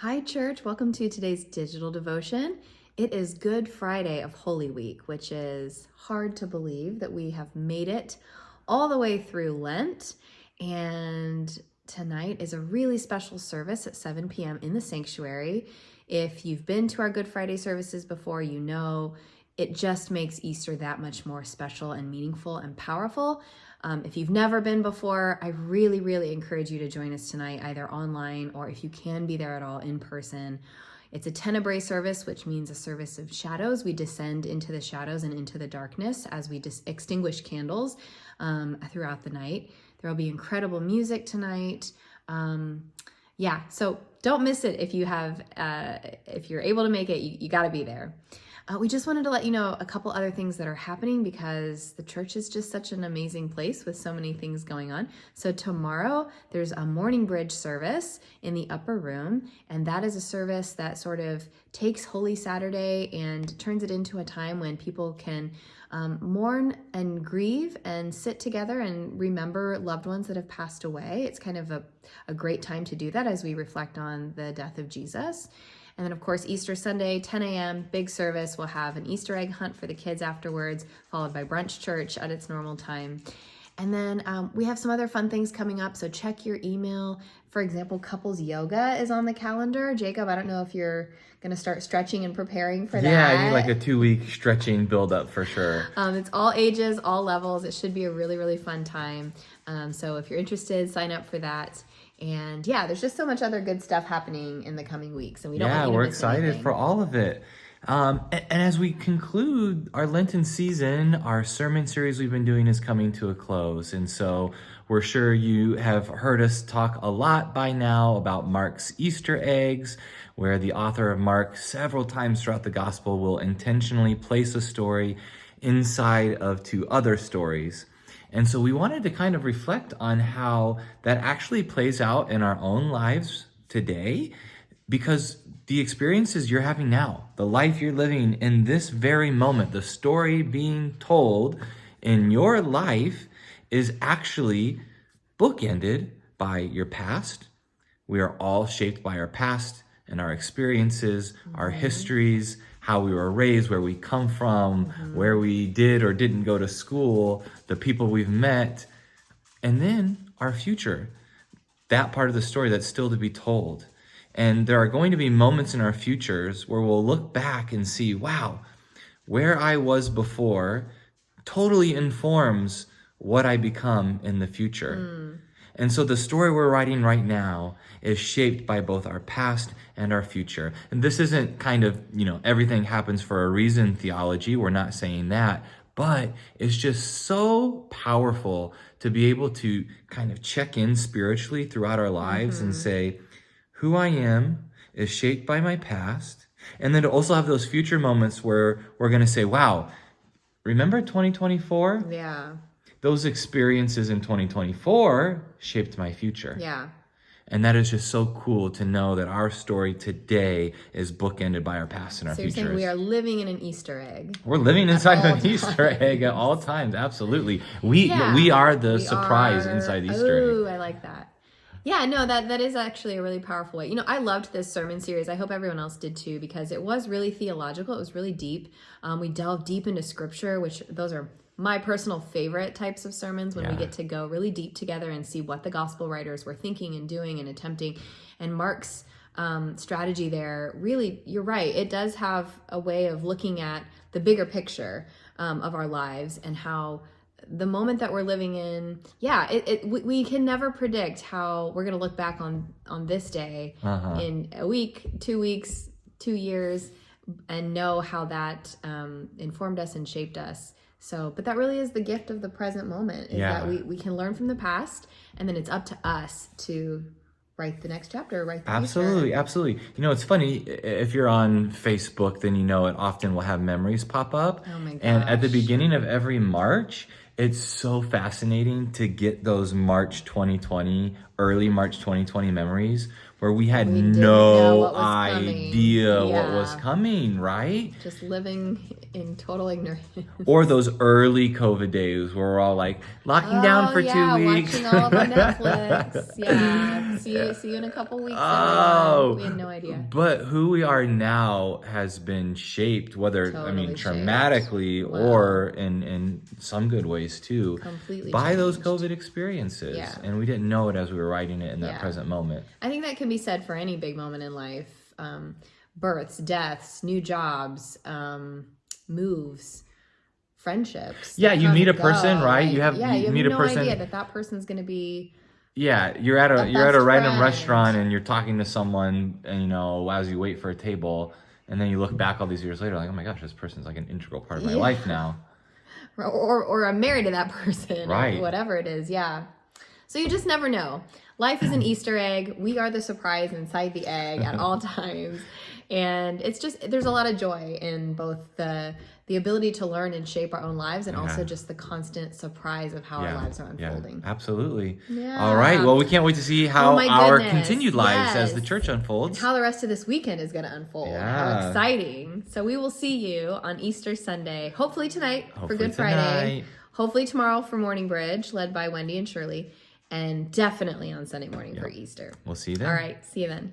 Hi, church. Welcome to today's digital devotion. It is Good Friday of Holy Week, which is hard to believe that we have made it all the way through Lent. And tonight is a really special service at 7 p.m. in the sanctuary. If you've been to our Good Friday services before, you know it just makes Easter that much more special and meaningful and powerful. If you've never been before, I really encourage you to join us tonight, either online or if you can be there at all in person. It's a tenebrae service, which means a service of shadows. We descend into the shadows and into the darkness as we extinguish candles throughout the night. There will be incredible music tonight. So don't miss it if you're able to make it. You got to be there. We just wanted to let you know a couple other things that are happening because the church is just such an amazing place with so many things going on. So tomorrow there's a morning bridge service in the upper room, and that is a service that sort of takes Holy Saturday and turns it into a time when people can mourn and grieve and sit together and remember loved ones that have passed away. It's kind of a great time to do that as we reflect on the death of Jesus. And then, of course, Easter Sunday, 10 a.m., big service. We'll have an Easter egg hunt for the kids afterwards, followed by brunch church at its normal time. And then we have some other fun things coming up, so check your email. For example, couples yoga is on the calendar. Jacob, I don't know if you're going to start stretching and preparing for that. Yeah, I need like a 2-week stretching build-up for sure. It's all ages, all levels. It should be a really fun time. So if you're interested, sign up for that. And yeah, there's just so much other good stuff happening in the coming weeks, and we don't want you to we're miss excited anything. for all of it. And as we conclude our Lenten season, our sermon series we've been doing is coming to a close. And so we're sure you have heard us talk a lot by now about Mark's Easter eggs, where the author of Mark several times throughout the gospel will intentionally place a story inside of two other stories. And so we wanted to kind of reflect on how that actually plays out in our own lives today, because the experiences you're having now, the life you're living in this very moment, the story being told in your life is actually bookended by your past. We are all shaped by our past and our experiences, our histories, how we were raised, where we come from, where we did or didn't go to school, the people we've met, and then our future, that part of the story that's still to be told. And there are going to be moments in our futures where we'll look back and see, wow, where I was before totally informs what I become in the future. And so the story we're writing right now is shaped by both our past and our future. And this isn't kind of, everything happens for a reason theology. We're not saying that. But it's just so powerful to be able to kind of check in spiritually throughout our lives and say, who I am is shaped by my past. And then to also have those future moments where we're going to say, wow, remember 2024? Yeah. Those experiences in 2024 shaped my future. Yeah. And that is just so cool to know that our story today is bookended by our past and our So you're futures. saying we are living in an Easter egg. We're living inside all of an Easter egg at all times. Absolutely. We are the surprise inside the Easter egg. Ooh, I like that. Yeah, no, that is actually a really powerful way. I loved this sermon series. I hope everyone else did too, because it was really theological. It was really deep. We delved deep into scripture, which those are my personal favorite types of sermons, when we get to go really deep together and see what the gospel writers were thinking and doing and attempting. And Mark's strategy there, really, you're right. It does have a way of looking at the bigger picture of our lives and how the moment that we're living in, we can never predict how we're going to look back on this day in a week, 2 weeks, 2 years, and know how that informed us and shaped us. So, but that really is the gift of the present moment, is that we can learn from the past, and then it's up to us to write the next chapter, write the future. Absolutely. It's funny, if you're on Facebook, then it often will have memories pop up. Oh my gosh. And at the beginning of every March, it's so fascinating to get those early March 2020 memories where we had no idea what was coming, right? Just living in total ignorance. Or those early COVID days where we're all like locking down for 2 weeks. Watching all of our Netflix. Yeah. See you in a couple weeks, everyone. We had no idea. But who we are now has been shaped, whether, Totally shaped. traumatically or in some good ways too, Completely by those changed. COVID experiences. Yeah. And we didn't know it as we were writing it in that Yeah. present moment. I think that can be said for any big moment in life. Births, deaths, new jobs, moves, friendships. Yeah, you meet a go. person, right? Like, you meet no a person. idea that person's going to be. Yeah, you're at a best random friend. restaurant and you're talking to someone, and as you wait for a table, and then you look back all these years later, like, oh my gosh, this person's like an integral part of my life now. Or I'm married to that person, Right? Or whatever it is. Yeah. So you just never know. Life is an Easter egg. We are the surprise inside the egg at all times. And it's just, there's a lot of joy in both the ability to learn and shape our own lives, and also just the constant surprise of how our lives are unfolding. Yeah, absolutely. Yeah. All right. Well, we can't wait to see how my our goodness. continued lives as the Yes. church unfolds. And how the rest of this weekend is going to unfold. Yeah. How exciting. So we will see you on Easter Sunday, hopefully tonight for Hopefully Good Friday. tonight. Hopefully tomorrow for Morning Bridge, led by Wendy and Shirley. And definitely on Sunday morning for Easter. We'll see you then. All right. See you then.